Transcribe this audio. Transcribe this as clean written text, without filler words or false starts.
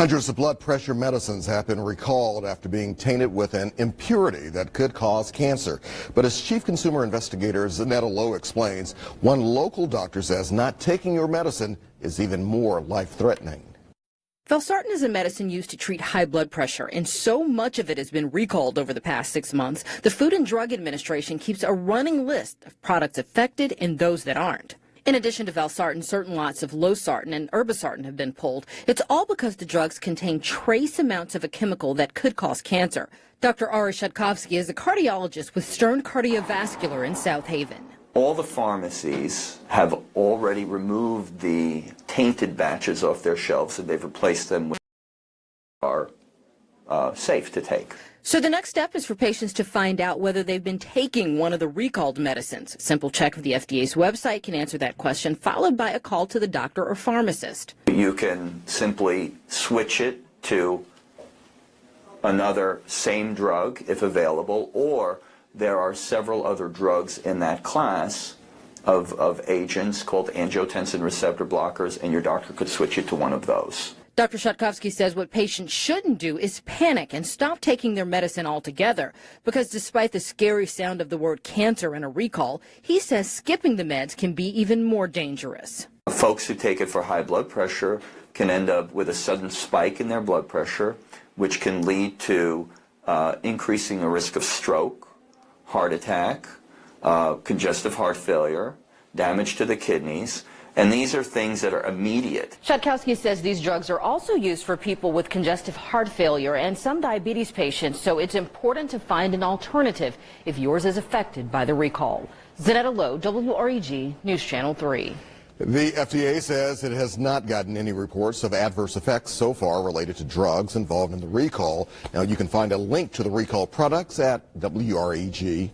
Hundreds of blood pressure medicines have been recalled after being tainted with an impurity that could cause cancer. But as Chief Consumer Investigator Zanetta Lowe explains, one local doctor says not taking your medicine is even more life-threatening. Valsartan is a medicine used to treat high blood pressure, and so much of it has been recalled over the past 6 months. The Food and Drug Administration keeps a running list of products affected and those that aren't. In addition to Valsartan, certain lots of Losartan and Irbesartan have been pulled. It's all because the drugs contain trace amounts of a chemical that could cause cancer. Dr. Arie Szatkowski is a cardiologist with Stern Cardiovascular in South Haven. All the pharmacies have already removed the tainted batches off their shelves, and they've replaced them with are safe to take. So the next step is for patients to find out whether they've been taking one of the recalled medicines. A simple check of the FDA's website can answer that question, followed by a call to the doctor or pharmacist. You can simply switch it to another same drug if available, or there are several other drugs in that class of agents called angiotensin receptor blockers, and your doctor could switch you to one of those. Dr. Szatkowski says what patients shouldn't do is panic and stop taking their medicine altogether, because despite the scary sound of the word cancer in a recall, he says skipping the meds can be even more dangerous. Folks who take it for high blood pressure can end up with a sudden spike in their blood pressure, which can lead to increasing the risk of stroke, heart attack, congestive heart failure, damage to the kidneys. And these are things that are immediate. Szatkowski says these drugs are also used for people with congestive heart failure and some diabetes patients, so it's important to find an alternative if yours is affected by the recall. Zanetta Lowe, WREG, News Channel 3. The FDA says it has not gotten any reports of adverse effects so far related to drugs involved in the recall. Now, you can find a link to the recall products at WREG.com.